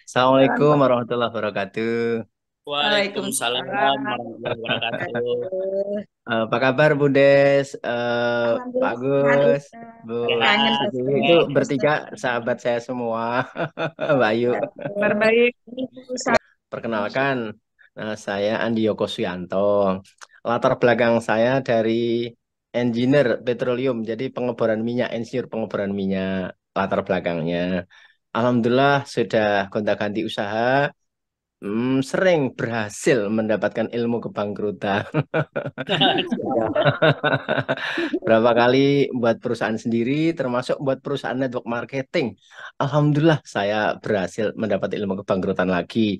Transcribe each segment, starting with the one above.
Assalamualaikum Pak. warahmatullahi wabarakatuh. Waalaikumsalam Waalaikumsalam. warahmatullahi wabarakatuh. Apa kabar Bu Des? Pak Alhamdulillah sehat Agus, Ustaz. Bu Kangen Sehat, Siti, rasanya itu sehat. bertiga Ustaz. sahabat saya semua. Mbak Ayu. Kabar baik. Ustaz. Perkenalkan, saya Andi Yoko Suyanto. Latar belakang saya dari engineer petroleum, jadi pengeboran minyak, insinyur pengeboran minyak latar belakangnya. Alhamdulillah sudah gonta-ganti usaha, sering berhasil mendapatkan ilmu kebangkrutan. Sudah berapa kali buat perusahaan sendiri, termasuk buat perusahaan network marketing. Alhamdulillah saya berhasil mendapat ilmu kebangkrutan lagi.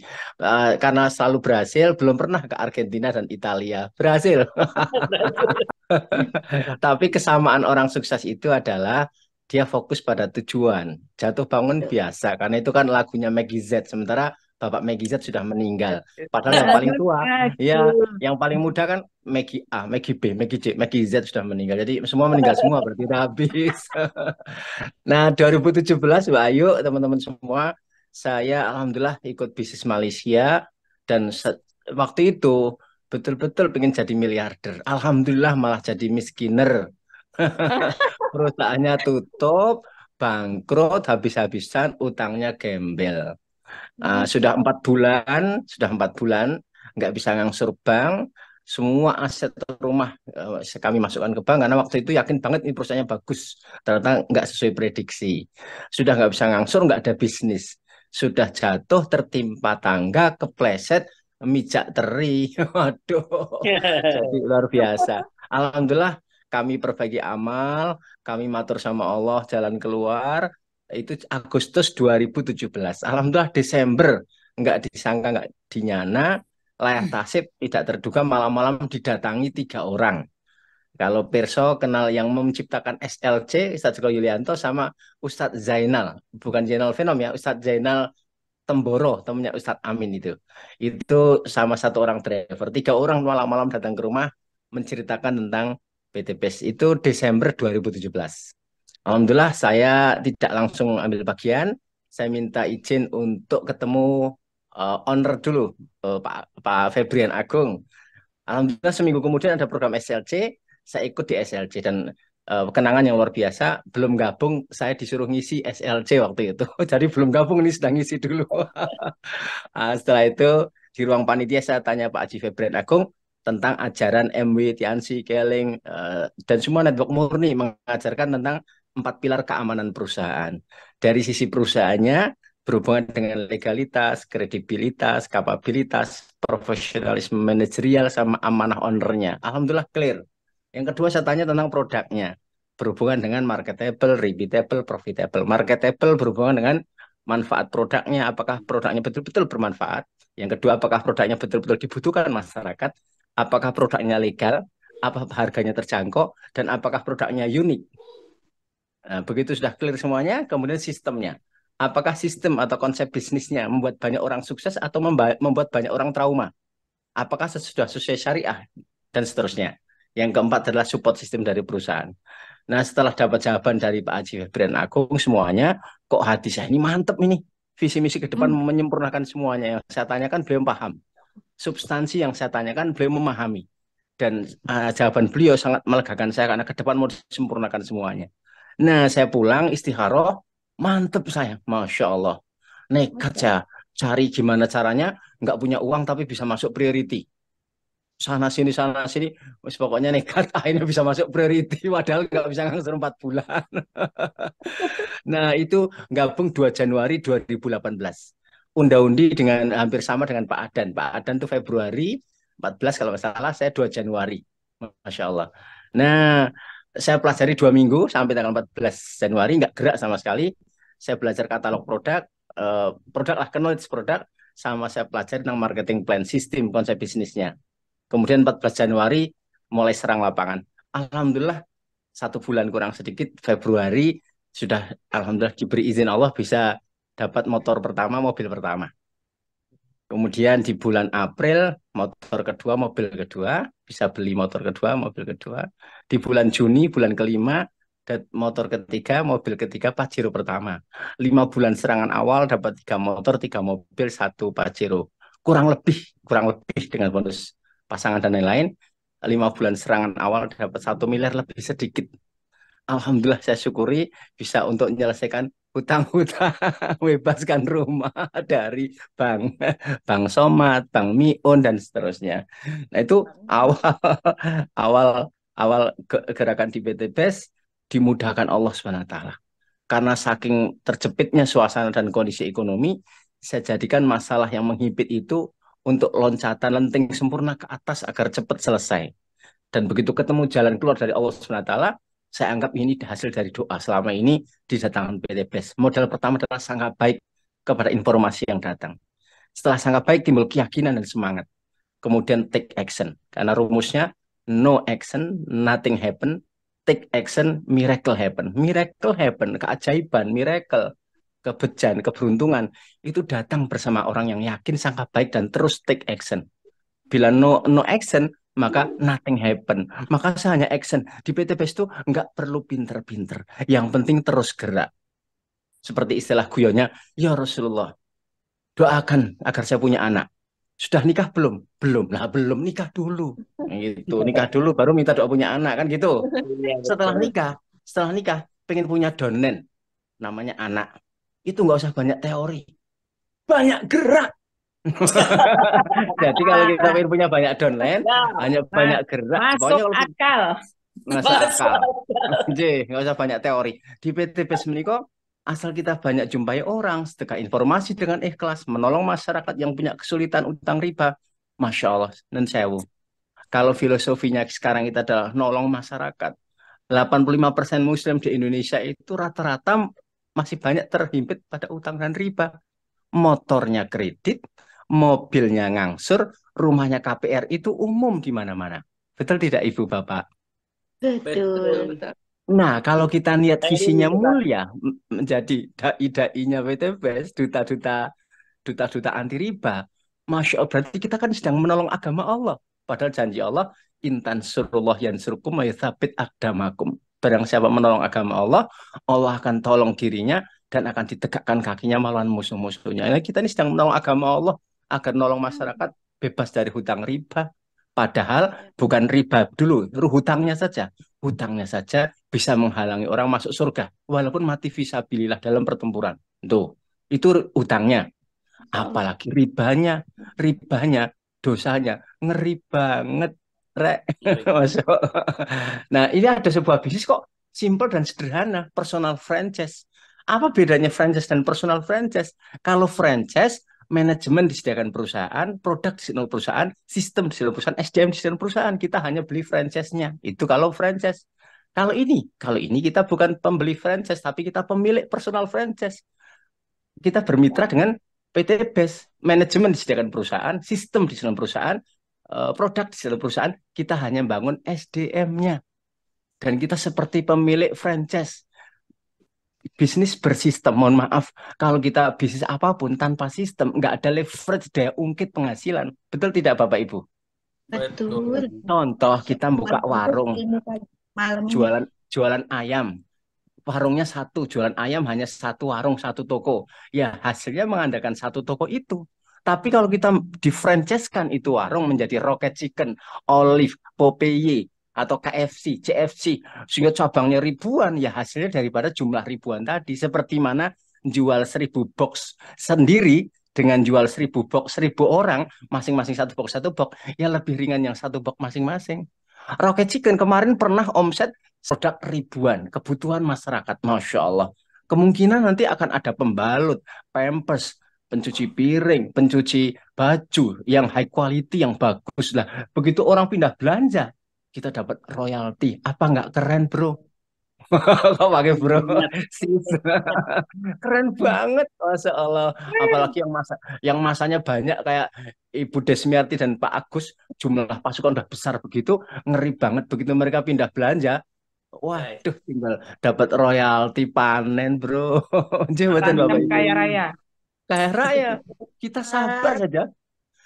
Karena selalu berhasil, belum pernah ke Argentina dan Italia. Berhasil. Tapi kesamaan orang sukses itu adalah dia fokus pada tujuan. Jatuh bangun biasa, karena itu kan lagunya Maggie Z. Sementara Bapak Maggie Z sudah meninggal. Padahal yang paling tua, ya, Aduh. yang paling muda kan Maggie A, Maggie B, Maggie C, Maggie Z sudah meninggal. Jadi semua meninggal semua, berarti udah habis. Nah, 2017 Mbak Ayu, teman-teman semua, saya alhamdulillah ikut bisnis Malaysia dan waktu itu betul-betul pengen jadi miliarder. Alhamdulillah malah jadi miskiner. Perusahaannya tutup, bangkrut, habis-habisan, utangnya gembel. Sudah 4 bulan, nggak bisa ngangsur bank. Semua aset rumah kami masukkan ke bank karena waktu itu yakin banget ini perusahaannya bagus. Ternyata nggak sesuai prediksi. Sudah nggak bisa ngangsur, nggak ada bisnis. Sudah jatuh, tertimpa tangga, kepleset, mijak teri. Waduh, jadi luar biasa. Alhamdulillah kami perbaiki amal, kami matur sama Allah jalan keluar. Itu Agustus 2017. Alhamdulillah Desember nggak disangka nggak dinyana, layar tasib tidak terduga malam-malam didatangi 3 orang. Kalau Perso kenal yang menciptakan SLC, Ustadz Joko Yulianto sama Ustadz Zainal, bukan Zainal Venom ya, Ustadz Zainal Temboro, temennya Ustadz Amin itu. Itu sama satu orang driver. 3 orang malam-malam datang ke rumah menceritakan tentang PTPS. Itu Desember 2017. Alhamdulillah saya tidak langsung ambil bagian. Saya minta izin untuk ketemu owner dulu, Pak Febrian Agung. Alhamdulillah seminggu kemudian ada program SLC, saya ikut di SLC dan kenangan yang luar biasa. Belum gabung, saya disuruh ngisi SLC waktu itu. Jadi belum gabung ini sedang ngisi dulu. Setelah itu di ruang panitia saya tanya Pak Haji Febrian Agung tentang ajaran MW, Tiansi, Keling, dan semua network murni mengajarkan tentang 4 pilar keamanan perusahaan. Dari sisi perusahaannya berhubungan dengan legalitas, kredibilitas, kapabilitas, profesionalisme manajerial, sama amanah ownernya. Alhamdulillah clear. Yang kedua saya tanya tentang produknya. Berhubungan dengan marketable, repeatable, profitable. Marketable berhubungan dengan manfaat produknya, apakah produknya betul-betul bermanfaat. Yang kedua, apakah produknya betul-betul dibutuhkan masyarakat, apakah produknya legal, apa harganya terjangkau, dan apakah produknya unik. Nah, begitu sudah clear semuanya, kemudian sistemnya. Apakah sistem atau konsep bisnisnya membuat banyak orang sukses atau membuat banyak orang trauma? Apakah sudah sesuai syariah? Dan seterusnya. Yang keempat adalah support sistem dari perusahaan. Nah, setelah dapat jawaban dari Pak Haji Febrian Agung semuanya, kok hati saya ini mantep ini. Visi misi ke depan menyempurnakan semuanya. Yang saya tanyakan beliau paham. Substansi yang saya tanyakan beliau memahami. Dan jawaban beliau sangat melegakan saya karena ke depan mau disempurnakan semuanya. Nah, saya pulang istikharah, mantep saya, Masya Allah. Nekat saya cari gimana caranya, nggak punya uang tapi bisa masuk priority sana sini wis pokoknya nekat akhirnya bisa masuk priority padahal nggak bisa nganggur 4 bulan. Nah itu gabung 2 Januari 2018, undi dengan hampir sama dengan Pak Adan tuh Februari 14 kalau nggak salah, saya 2 Januari. Masya Allah. Nah saya pelajari 2 minggu sampai tanggal 14 Januari nggak gerak sama sekali. Saya belajar katalog produk, produk lah, knowledge produk, sama saya pelajari tentang marketing plan, sistem konsep bisnisnya. Kemudian 14 Januari mulai serang lapangan. Alhamdulillah 1 bulan kurang sedikit, Februari sudah alhamdulillah diberi izin Allah bisa dapat motor pertama, mobil pertama. Kemudian di bulan April motor kedua, mobil kedua, bisa beli motor kedua, mobil kedua. Di bulan Juni, bulan kelima, motor ketiga, mobil ketiga, Pajero pertama. 5 bulan serangan awal dapat 3 motor, 3 mobil, 1 Pajero. Kurang lebih dengan bonus pasangan dan lain-lain. 5 bulan serangan awal dapat 1 miliar lebih sedikit. Alhamdulillah saya syukuri bisa untuk menyelesaikan hutang-hutang, bebaskan rumah dari bank, bank Somat, bank Miun dan seterusnya. Nah itu awal awal awal gerakan di PT BES dimudahkan Allah SWT. Karena saking terjepitnya suasana dan kondisi ekonomi, saya jadikan masalah yang menghimpit itu untuk loncatan lenting sempurna ke atas agar cepat selesai. Dan begitu ketemu jalan keluar dari Allah SWT, saya anggap ini hasil dari doa selama ini didatangkan PT BES. Modal pertama adalah sangat baik kepada informasi yang datang. Setelah sangat baik timbul keyakinan dan semangat. Kemudian take action. Karena rumusnya no action, nothing happen. Take action, miracle happen. Miracle happen, keajaiban, miracle, kebejan, keberuntungan itu datang bersama orang yang yakin, sangat baik dan terus take action. Bila no action, maka nothing happen. Maka saya hanya action. Di PT BES itu nggak perlu pinter-pinter. Yang penting terus gerak. Seperti istilah guyonnya, ya Rasulullah, doakan agar saya punya anak. Sudah nikah belum? Belum. Lah belum, nikah dulu. Gitu. Nikah dulu baru minta doa punya anak kan gitu. Iya, Setelah betul. nikah pengen punya donen namanya anak. Itu nggak usah banyak teori. Banyak gerak. Jadi kalau kita pengen punya banyak downline, Ya, hanya banyak gerak. masuk Pokoknya kalau akal. masuk akal, nggak usah banyak teori. Di PT BES Meniko, asal kita banyak jumpai orang, sedekah informasi dengan ikhlas, menolong masyarakat yang punya kesulitan utang riba. Masya Allah, dan sewu. Kalau filosofinya sekarang kita adalah nolong masyarakat, 85% Muslim di Indonesia itu rata-rata masih banyak terhimpit pada utang dan riba. Motornya kredit, mobilnya ngangsur, rumahnya KPR itu umum di mana-mana. Betul tidak Ibu Bapak? Betul. Nah, kalau kita niat Nah, visinya ini kita mulia, menjadi dai-dainya PT BES, duta-duta anti riba, Masya Allah, berarti kita kan sedang menolong agama Allah. Padahal janji Allah, intan surullah yansurkum wa yuthabit aqdamakum. Barang siapa menolong agama Allah, Allah akan tolong dirinya dan akan ditegakkan kakinya melawan musuh-musuhnya. Nah, kita ini sedang menolong agama Allah agar menolong masyarakat bebas dari hutang riba. Padahal bukan riba dulu, hutangnya saja. Hutangnya saja bisa menghalangi orang masuk surga. Walaupun mati fisabilillah dalam pertempuran. Tuh, itu hutangnya. Apalagi ribanya, dosanya ngeri banget, rek. Masya Allah. Nah, ini ada sebuah bisnis kok simple dan sederhana, personal franchise. Apa bedanya franchise dan personal franchise? Kalau franchise, manajemen disediakan perusahaan, produk disediakan perusahaan, sistem disediakan perusahaan, SDM disediakan perusahaan. Kita hanya beli franchise-nya. Itu kalau franchise. Kalau ini kita bukan pembeli franchise, tapi kita pemilik personal franchise. Kita bermitra dengan PT BES, manajemen disediakan perusahaan, sistem disediakan perusahaan, produk disediakan perusahaan, kita hanya bangun SDM-nya. Dan kita seperti pemilik franchise. Bisnis bersistem, mohon maaf, kalau kita bisnis apapun tanpa sistem, nggak ada leverage daya ungkit penghasilan. Betul tidak Bapak Ibu? Betul. Contoh kita buka warung, Malam. jualan ayam. Warungnya satu, jualan ayam hanya satu warung, satu toko. Ya, hasilnya mengandalkan satu toko itu. Tapi kalau kita di-franchise-kan itu warung menjadi Rocket Chicken, Olive, Popeye, atau KFC, CFC, sehingga cabangnya ribuan, ya hasilnya daripada jumlah ribuan tadi. Seperti mana jual 1.000 box sendiri dengan jual 1.000 box 1.000 orang, masing-masing satu box, ya lebih ringan yang satu box masing-masing. Rocket Chicken kemarin pernah omset produk ribuan, kebutuhan masyarakat, Masya Allah. Kemungkinan nanti akan ada pembalut, pampers, pencuci piring, pencuci baju yang high quality, yang bagus lah. Begitu orang pindah belanja, kita dapat royalti. Apa nggak keren, bro? Kok pakai bro? Sis. Keren banget, Masya Allah. Apalagi yang masanya banyak kayak Ibu Desmiarti dan Pak Agus, jumlah pasukan udah besar begitu, ngeri banget begitu mereka pindah belanja. Waduh, tinggal dapat royalti panen, bro. Jabatan Bapak Tandem Ibu. kaya raya. Kaya raya. Kita sabar saja.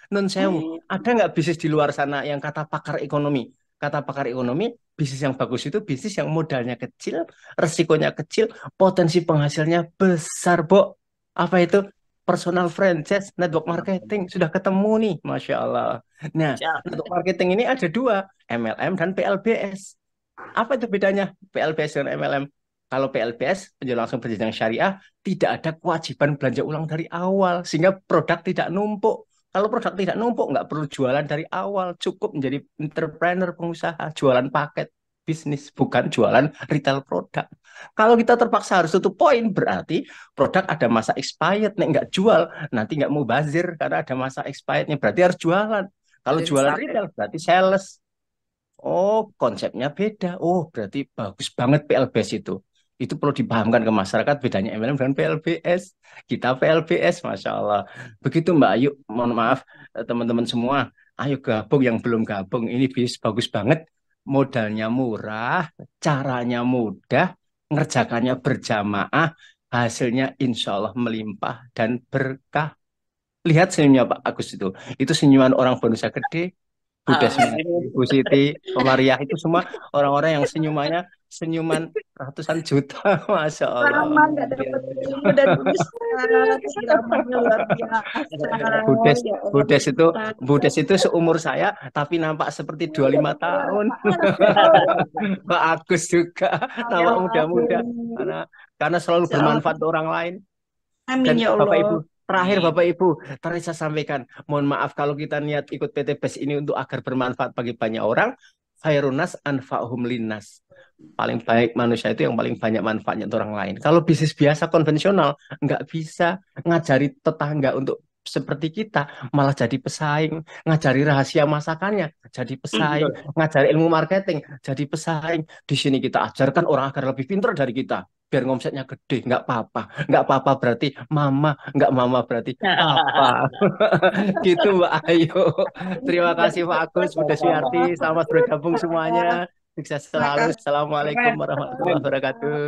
Non sewu. Ada nggak bisnis di luar sana yang kata pakar ekonomi? kata pakar ekonomi, bisnis yang bagus itu bisnis yang modalnya kecil, resikonya kecil, potensi penghasilnya besar, Bo. Apa itu? Personal franchise, network marketing. Sudah ketemu nih, Masya Allah. Nah, Siap. network marketing ini ada dua, MLM dan PLBS. Apa itu bedanya PLBS dengan MLM? Kalau PLBS, penjual langsung berjenjang syariah, tidak ada kewajiban belanja ulang dari awal, sehingga produk tidak numpuk. Kalau produk tidak numpuk, nggak perlu jualan dari awal, cukup menjadi entrepreneur, pengusaha, jualan paket bisnis, bukan jualan retail produk. Kalau kita terpaksa harus tutup poin, berarti produk ada masa expired, nih nggak jual, nanti nggak mau bazir karena ada masa expirednya, berarti harus jualan. Kalau jualan retail, berarti sales. Oh, konsepnya beda. Oh, berarti bagus banget PLBS itu. Itu perlu dipahamkan ke masyarakat bedanya MLM dengan PLBS. Kita PLBS, Masya Allah. Begitu Mbak Ayu, mohon maaf teman-teman semua. Ayo gabung yang belum gabung. Ini bis bagus banget. Modalnya murah, caranya mudah, ngerjakannya berjamaah, hasilnya insya Allah melimpah dan berkah. Lihat senyumnya Pak Agus itu. Itu senyuman orang bonusnya gede, Bu Desmi, Bu Siti, Komariah itu semua orang-orang yang senyumannya senyuman ratusan juta, Masya Allah. Lama nggak dapat ilmu dari Ustaz. Siramanya luar biasa. Budes, Ya Allah, Budes itu, Ustaz. Budes itu seumur saya, tapi nampak seperti 25 tahun. Pak Agus juga, nampak muda-muda, karena selalu Insya Allah. bermanfaat untuk orang lain. Amin Dan ya Bapak Ibu, Allah. terakhir Bapak Ibu, tadi saya sampaikan, mohon maaf kalau kita niat ikut PT BES ini untuk agar bermanfaat bagi banyak orang, khairunas anfa'hum linnas. Paling baik manusia itu yang paling banyak manfaatnya untuk orang lain. Kalau bisnis biasa konvensional, nggak bisa ngajari tetangga untuk seperti kita, malah jadi pesaing. Ngajari rahasia masakannya, jadi pesaing. Ngajari ilmu marketing, jadi pesaing. Di sini kita ajarkan orang agar lebih pintar dari kita. Biar ngomsetnya gede, nggak apa-apa. Nggak apa-apa berarti mama, nggak mama berarti papa. Gitu Mbak Ayu. Terima kasih Pak Agus, Bu Deswiarti. Selamat bergabung semuanya. Sukses selalu. Assalamualaikum warahmatullahi wabarakatuh.